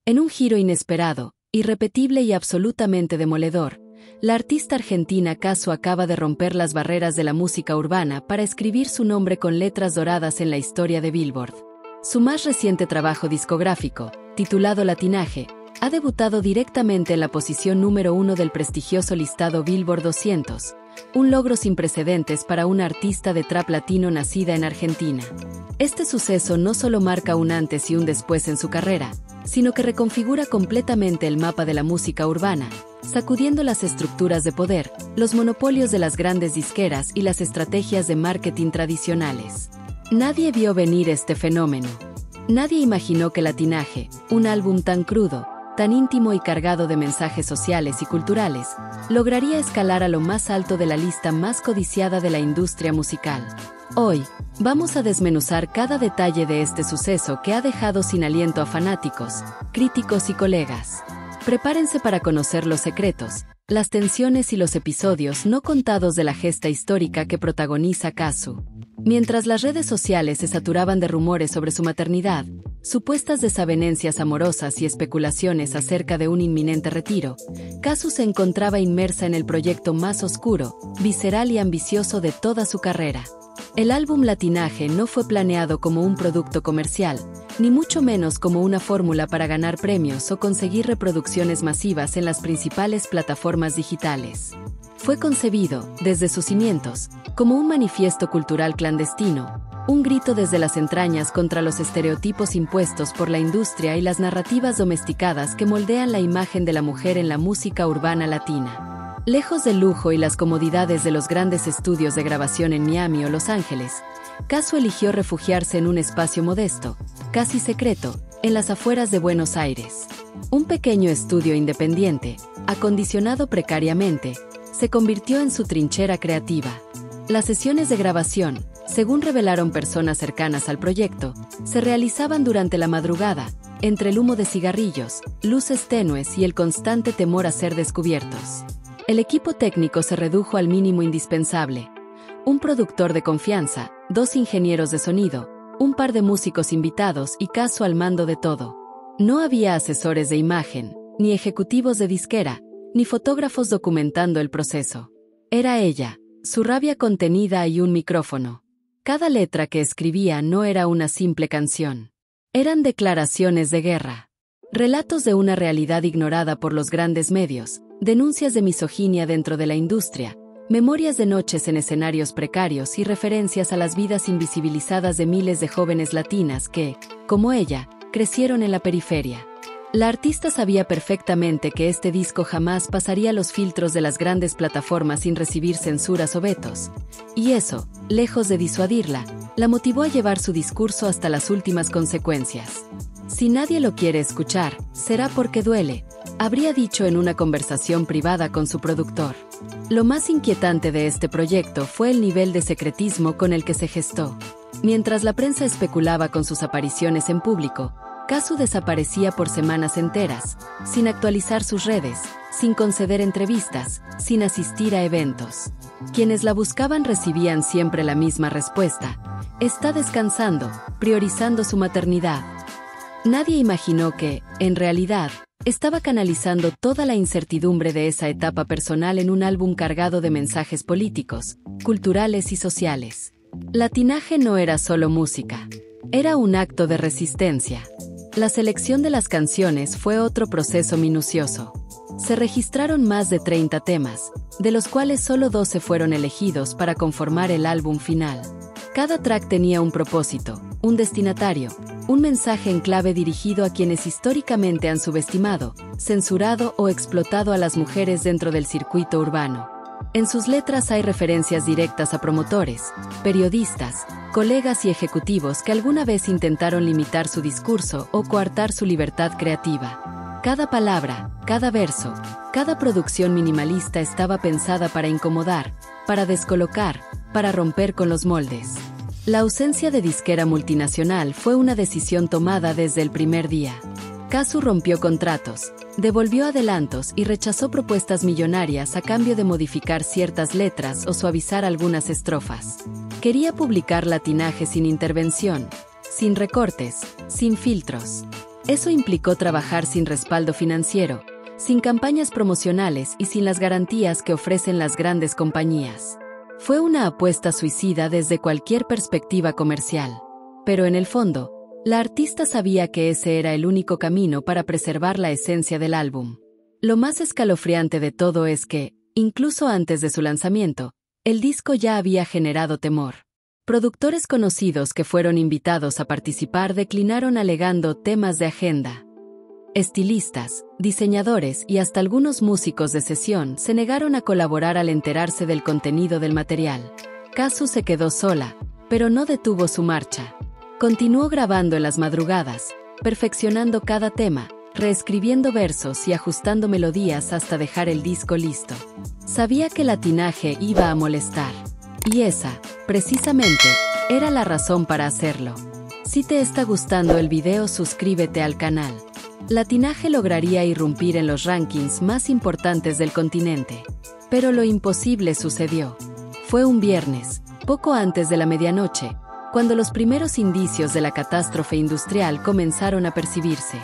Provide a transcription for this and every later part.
En un giro inesperado, irrepetible y absolutamente demoledor, la artista argentina Cazzu acaba de romper las barreras de la música urbana para escribir su nombre con letras doradas en la historia de Billboard. Su más reciente trabajo discográfico, titulado Latinaje, ha debutado directamente en la posición número 1 del prestigioso listado Billboard 200, un logro sin precedentes para una artista de trap latino nacida en Argentina. Este suceso no solo marca un antes y un después en su carrera, sino que reconfigura completamente el mapa de la música urbana, sacudiendo las estructuras de poder, los monopolios de las grandes disqueras y las estrategias de marketing tradicionales. Nadie vio venir este fenómeno. Nadie imaginó que Latinaje, un álbum tan crudo, tan íntimo y cargado de mensajes sociales y culturales, lograría escalar a lo más alto de la lista más codiciada de la industria musical. Hoy, vamos a desmenuzar cada detalle de este suceso que ha dejado sin aliento a fanáticos, críticos y colegas. Prepárense para conocer los secretos, las tensiones y los episodios no contados de la gesta histórica que protagoniza Cazzu. Mientras las redes sociales se saturaban de rumores sobre su maternidad, supuestas desavenencias amorosas y especulaciones acerca de un inminente retiro, Cazzu se encontraba inmersa en el proyecto más oscuro, visceral y ambicioso de toda su carrera. El álbum Latinaje no fue planeado como un producto comercial, ni mucho menos como una fórmula para ganar premios o conseguir reproducciones masivas en las principales plataformas digitales. Fue concebido, desde sus cimientos, como un manifiesto cultural clandestino, un grito desde las entrañas contra los estereotipos impuestos por la industria y las narrativas domesticadas que moldean la imagen de la mujer en la música urbana latina. Lejos del lujo y las comodidades de los grandes estudios de grabación en Miami o Los Ángeles, Cazzu eligió refugiarse en un espacio modesto, casi secreto, en las afueras de Buenos Aires. Un pequeño estudio independiente, acondicionado precariamente, se convirtió en su trinchera creativa. Las sesiones de grabación, según revelaron personas cercanas al proyecto, se realizaban durante la madrugada, entre el humo de cigarrillos, luces tenues y el constante temor a ser descubiertos. El equipo técnico se redujo al mínimo indispensable: un productor de confianza, 2 ingenieros de sonido, un par de músicos invitados y Cazzu al mando de todo. No había asesores de imagen, ni ejecutivos de disquera, ni fotógrafos documentando el proceso. Era ella, su rabia contenida y un micrófono. Cada letra que escribía no era una simple canción. Eran declaraciones de guerra. Relatos de una realidad ignorada por los grandes medios, denuncias de misoginia dentro de la industria, memorias de noches en escenarios precarios y referencias a las vidas invisibilizadas de miles de jóvenes latinas que, como ella, crecieron en la periferia. La artista sabía perfectamente que este disco jamás pasaría los filtros de las grandes plataformas sin recibir censuras o vetos, y eso, lejos de disuadirla, la motivó a llevar su discurso hasta las últimas consecuencias. Si nadie lo quiere escuchar, será porque duele, habría dicho en una conversación privada con su productor. Lo más inquietante de este proyecto fue el nivel de secretismo con el que se gestó. Mientras la prensa especulaba con sus apariciones en público, Cazzu desaparecía por semanas enteras, sin actualizar sus redes, sin conceder entrevistas, sin asistir a eventos. Quienes la buscaban recibían siempre la misma respuesta: está descansando, priorizando su maternidad. Nadie imaginó que, en realidad, estaba canalizando toda la incertidumbre de esa etapa personal en un álbum cargado de mensajes políticos, culturales y sociales. Latinaje no era solo música. Era un acto de resistencia. La selección de las canciones fue otro proceso minucioso. Se registraron más de 30 temas, de los cuales solo 12 fueron elegidos para conformar el álbum final. Cada track tenía un propósito, un destinatario, un mensaje en clave dirigido a quienes históricamente han subestimado, censurado o explotado a las mujeres dentro del circuito urbano. En sus letras hay referencias directas a promotores, periodistas, colegas y ejecutivos que alguna vez intentaron limitar su discurso o coartar su libertad creativa. Cada palabra, cada verso, cada producción minimalista estaba pensada para incomodar, para descolocar, para romper con los moldes. La ausencia de disquera multinacional fue una decisión tomada desde el primer día. Cazzu rompió contratos, devolvió adelantos y rechazó propuestas millonarias a cambio de modificar ciertas letras o suavizar algunas estrofas. Quería publicar Latinaje sin intervención, sin recortes, sin filtros. Eso implicó trabajar sin respaldo financiero, sin campañas promocionales y sin las garantías que ofrecen las grandes compañías. Fue una apuesta suicida desde cualquier perspectiva comercial. Pero en el fondo, la artista sabía que ese era el único camino para preservar la esencia del álbum. Lo más escalofriante de todo es que, incluso antes de su lanzamiento, el disco ya había generado temor. Productores conocidos que fueron invitados a participar declinaron alegando temas de agenda. Estilistas, diseñadores y hasta algunos músicos de sesión se negaron a colaborar al enterarse del contenido del material. Kazu se quedó sola, pero no detuvo su marcha. Continuó grabando en las madrugadas, perfeccionando cada tema, reescribiendo versos y ajustando melodías hasta dejar el disco listo. Sabía que Latinaje iba a molestar. Y esa, precisamente, era la razón para hacerlo. Si te está gustando el video, suscríbete al canal. Latinaje lograría irrumpir en los rankings más importantes del continente. Pero lo imposible sucedió. Fue un viernes, poco antes de la medianoche, cuando los primeros indicios de la catástrofe industrial comenzaron a percibirse.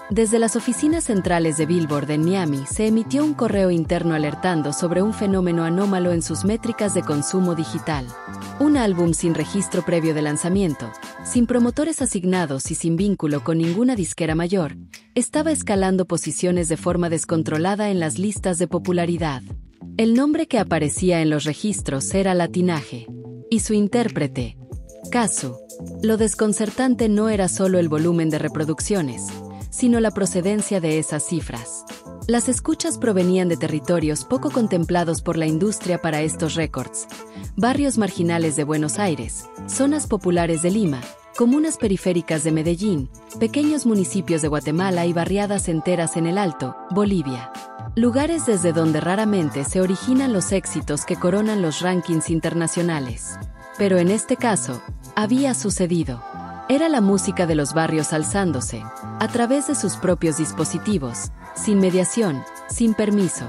Desde las oficinas centrales de Billboard en Miami se emitió un correo interno alertando sobre un fenómeno anómalo en sus métricas de consumo digital. Un álbum sin registro previo de lanzamiento, sin promotores asignados y sin vínculo con ninguna disquera mayor, estaba escalando posiciones de forma descontrolada en las listas de popularidad. El nombre que aparecía en los registros era Latinaje. Y su intérprete, Kazu. Lo desconcertante no era solo el volumen de reproducciones, sino la procedencia de esas cifras. Las escuchas provenían de territorios poco contemplados por la industria para estos récords: barrios marginales de Buenos Aires, zonas populares de Lima, comunas periféricas de Medellín, pequeños municipios de Guatemala y barriadas enteras en el Alto, Bolivia. Lugares desde donde raramente se originan los éxitos que coronan los rankings internacionales. Pero en este caso, había sucedido. Era la música de los barrios alzándose, a través de sus propios dispositivos, sin mediación, sin permiso.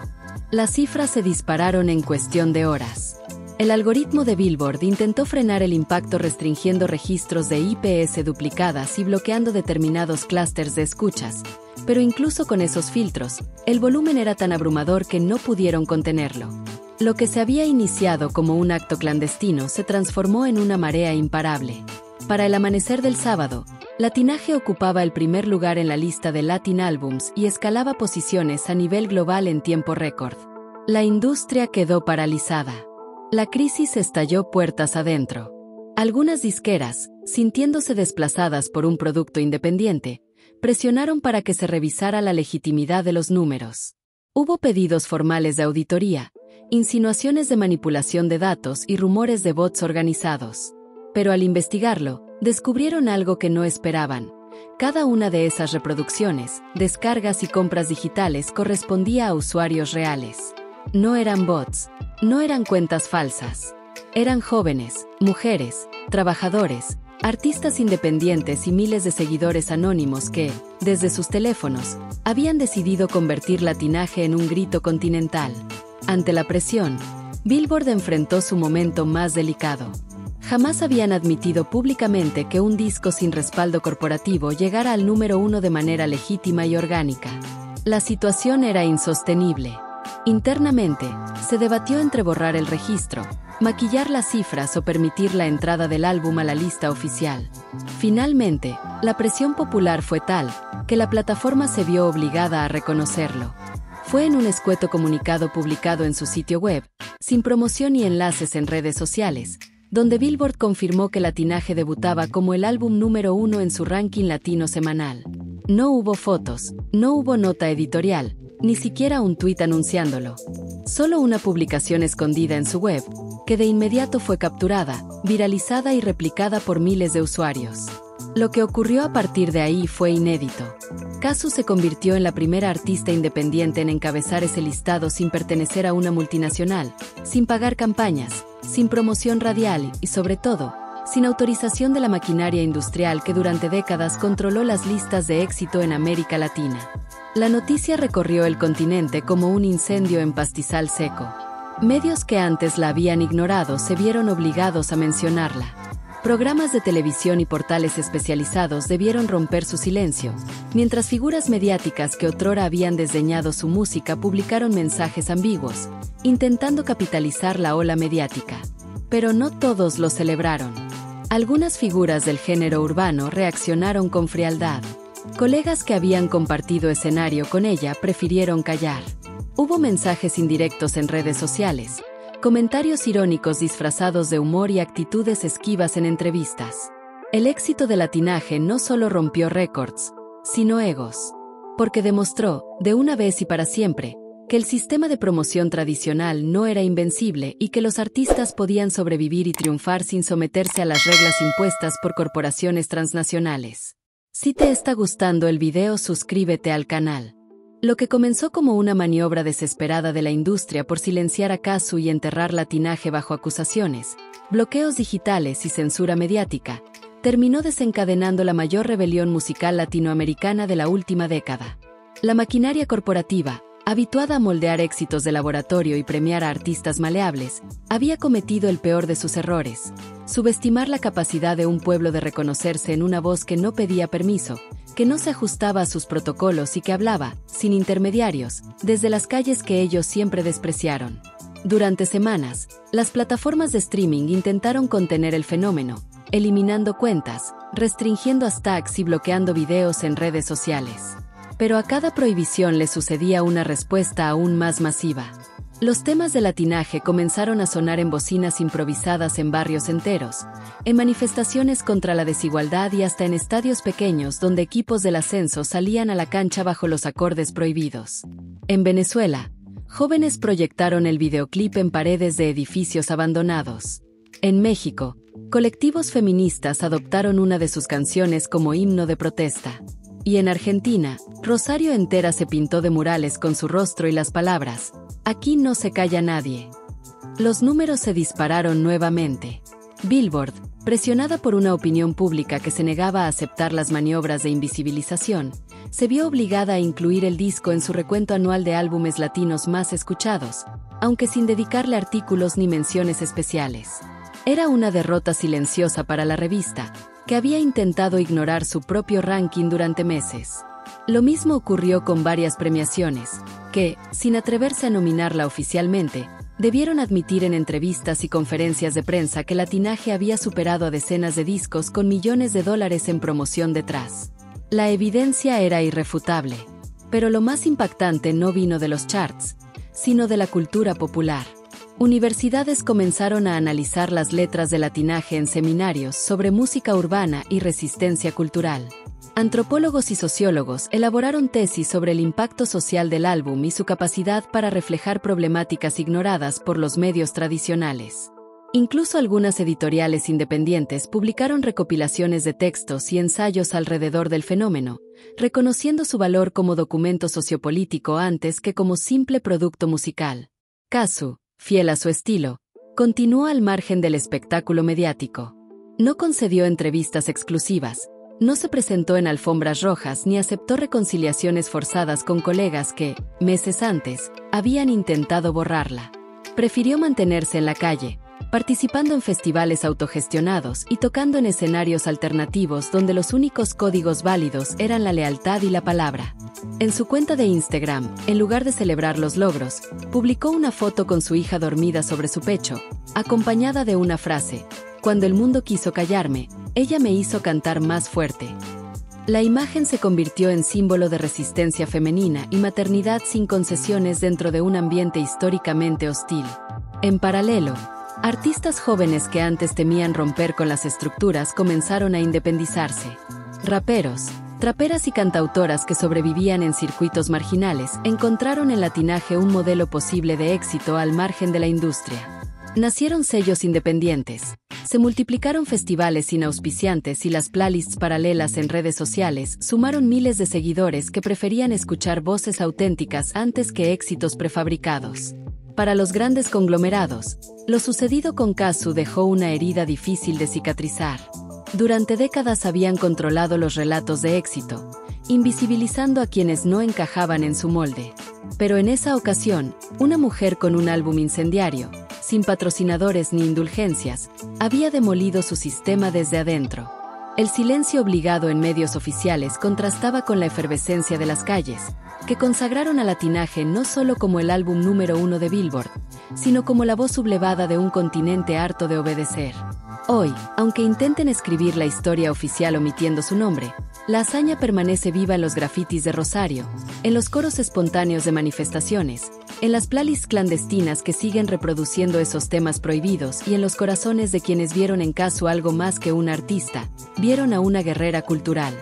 Las cifras se dispararon en cuestión de horas. El algoritmo de Billboard intentó frenar el impacto restringiendo registros de IPS duplicadas y bloqueando determinados clústeres de escuchas, pero incluso con esos filtros, el volumen era tan abrumador que no pudieron contenerlo. Lo que se había iniciado como un acto clandestino se transformó en una marea imparable. Para el amanecer del sábado, Latinaje ocupaba el primer lugar en la lista de Latin Albums y escalaba posiciones a nivel global en tiempo récord. La industria quedó paralizada. La crisis estalló puertas adentro. Algunas disqueras, sintiéndose desplazadas por un producto independiente, presionaron para que se revisara la legitimidad de los números. Hubo pedidos formales de auditoría, insinuaciones de manipulación de datos y rumores de bots organizados. Pero al investigarlo, descubrieron algo que no esperaban. Cada una de esas reproducciones, descargas y compras digitales correspondía a usuarios reales. No eran bots, no eran cuentas falsas. Eran jóvenes, mujeres, trabajadores, artistas independientes y miles de seguidores anónimos que, desde sus teléfonos, habían decidido convertir Latinaje en un grito continental. Ante la presión, Billboard enfrentó su momento más delicado. Jamás habían admitido públicamente que un disco sin respaldo corporativo llegara al número 1 de manera legítima y orgánica. La situación era insostenible. Internamente, se debatió entre borrar el registro, maquillar las cifras o permitir la entrada del álbum a la lista oficial. Finalmente, la presión popular fue tal que la plataforma se vio obligada a reconocerlo. Fue en un escueto comunicado publicado en su sitio web, sin promoción ni enlaces en redes sociales, donde Billboard confirmó que Latinaje debutaba como el álbum número 1 en su ranking latino semanal. No hubo fotos, no hubo nota editorial, ni siquiera un tuit anunciándolo. Solo una publicación escondida en su web, que de inmediato fue capturada, viralizada y replicada por miles de usuarios. Lo que ocurrió a partir de ahí fue inédito. Kazu se convirtió en la primera artista independiente en encabezar ese listado sin pertenecer a una multinacional, sin pagar campañas, sin promoción radial y, sobre todo, sin autorización de la maquinaria industrial que durante décadas controló las listas de éxito en América Latina. La noticia recorrió el continente como un incendio en pastizal seco. Medios que antes la habían ignorado se vieron obligados a mencionarla. Programas de televisión y portales especializados debieron romper su silencio, mientras figuras mediáticas que otrora habían desdeñado su música publicaron mensajes ambiguos, intentando capitalizar la ola mediática. Pero no todos lo celebraron. Algunas figuras del género urbano reaccionaron con frialdad. Colegas que habían compartido escenario con ella prefirieron callar. Hubo mensajes indirectos en redes sociales, comentarios irónicos disfrazados de humor y actitudes esquivas en entrevistas. El éxito de Latinaje no solo rompió récords, sino egos. Porque demostró, de una vez y para siempre, que el sistema de promoción tradicional no era invencible y que los artistas podían sobrevivir y triunfar sin someterse a las reglas impuestas por corporaciones transnacionales. Si te está gustando el video, suscríbete al canal. Lo que comenzó como una maniobra desesperada de la industria por silenciar a Cazzu y enterrar Latinaje bajo acusaciones, bloqueos digitales y censura mediática, terminó desencadenando la mayor rebelión musical latinoamericana de la última década. La maquinaria corporativa, habituada a moldear éxitos de laboratorio y premiar a artistas maleables, había cometido el peor de sus errores: subestimar la capacidad de un pueblo de reconocerse en una voz que no pedía permiso, que no se ajustaba a sus protocolos y que hablaba, sin intermediarios, desde las calles que ellos siempre despreciaron. Durante semanas, las plataformas de streaming intentaron contener el fenómeno, eliminando cuentas, restringiendo hashtags y bloqueando videos en redes sociales. Pero a cada prohibición le sucedía una respuesta aún más masiva. Los temas de Latinaje comenzaron a sonar en bocinas improvisadas en barrios enteros, en manifestaciones contra la desigualdad y hasta en estadios pequeños donde equipos del ascenso salían a la cancha bajo los acordes prohibidos. En Venezuela, jóvenes proyectaron el videoclip en paredes de edificios abandonados. En México, colectivos feministas adoptaron una de sus canciones como himno de protesta. Y en Argentina, Rosario entera se pintó de murales con su rostro y las palabras: "Aquí no se calla nadie". Los números se dispararon nuevamente. Billboard, presionada por una opinión pública que se negaba a aceptar las maniobras de invisibilización, se vio obligada a incluir el disco en su recuento anual de álbumes latinos más escuchados, aunque sin dedicarle artículos ni menciones especiales. Era una derrota silenciosa para la revista, que había intentado ignorar su propio ranking durante meses. Lo mismo ocurrió con varias premiaciones, que, sin atreverse a nominarla oficialmente, debieron admitir en entrevistas y conferencias de prensa que Latinaje había superado a decenas de discos con millones de dólares en promoción detrás. La evidencia era irrefutable. Pero lo más impactante no vino de los charts, sino de la cultura popular. Universidades comenzaron a analizar las letras de Latinaje en seminarios sobre música urbana y resistencia cultural. Antropólogos y sociólogos elaboraron tesis sobre el impacto social del álbum y su capacidad para reflejar problemáticas ignoradas por los medios tradicionales. Incluso algunas editoriales independientes publicaron recopilaciones de textos y ensayos alrededor del fenómeno, reconociendo su valor como documento sociopolítico antes que como simple producto musical. Cazzu, fiel a su estilo, continuó al margen del espectáculo mediático. No concedió entrevistas exclusivas, no se presentó en alfombras rojas ni aceptó reconciliaciones forzadas con colegas que, meses antes, habían intentado borrarla. Prefirió mantenerse en la calle, participando en festivales autogestionados y tocando en escenarios alternativos donde los únicos códigos válidos eran la lealtad y la palabra. En su cuenta de Instagram, en lugar de celebrar los logros, publicó una foto con su hija dormida sobre su pecho, acompañada de una frase: "Cuando el mundo quiso callarme, ella me hizo cantar más fuerte". La imagen se convirtió en símbolo de resistencia femenina y maternidad sin concesiones dentro de un ambiente históricamente hostil. En paralelo, artistas jóvenes que antes temían romper con las estructuras comenzaron a independizarse. Raperos, traperas y cantautoras que sobrevivían en circuitos marginales encontraron en Latinaje un modelo posible de éxito al margen de la industria. Nacieron sellos independientes, se multiplicaron festivales inauspiciantes y las playlists paralelas en redes sociales sumaron miles de seguidores que preferían escuchar voces auténticas antes que éxitos prefabricados. Para los grandes conglomerados, lo sucedido con Cazzu dejó una herida difícil de cicatrizar. Durante décadas habían controlado los relatos de éxito, invisibilizando a quienes no encajaban en su molde. Pero en esa ocasión, una mujer con un álbum incendiario, sin patrocinadores ni indulgencias, había demolido su sistema desde adentro. El silencio obligado en medios oficiales contrastaba con la efervescencia de las calles, que consagraron a Latinaje no solo como el álbum número 1 de Billboard, sino como la voz sublevada de un continente harto de obedecer. Hoy, aunque intenten escribir la historia oficial omitiendo su nombre, la hazaña permanece viva en los grafitis de Rosario, en los coros espontáneos de manifestaciones, en las playlists clandestinas que siguen reproduciendo esos temas prohibidos y en los corazones de quienes vieron en Cazzu algo más que una artista, vieron a una guerrera cultural.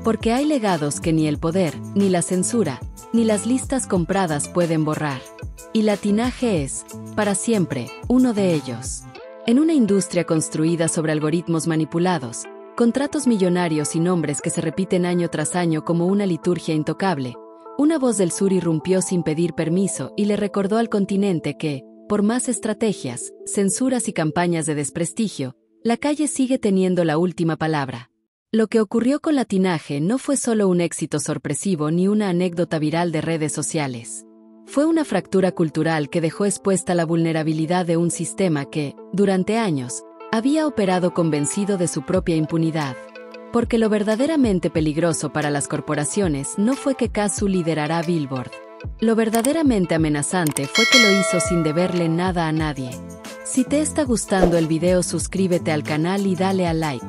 Porque hay legados que ni el poder, ni la censura, ni las listas compradas pueden borrar. Y Latinaje es, para siempre, uno de ellos. En una industria construida sobre algoritmos manipulados, contratos millonarios y nombres que se repiten año tras año como una liturgia intocable, una voz del sur irrumpió sin pedir permiso y le recordó al continente que, por más estrategias, censuras y campañas de desprestigio, la calle sigue teniendo la última palabra. Lo que ocurrió con Latinaje no fue solo un éxito sorpresivo ni una anécdota viral de redes sociales. Fue una fractura cultural que dejó expuesta la vulnerabilidad de un sistema que, durante años, había operado convencido de su propia impunidad. Porque lo verdaderamente peligroso para las corporaciones no fue que Cazzu liderara Billboard. Lo verdaderamente amenazante fue que lo hizo sin deberle nada a nadie. Si te está gustando el video, suscríbete al canal y dale a like.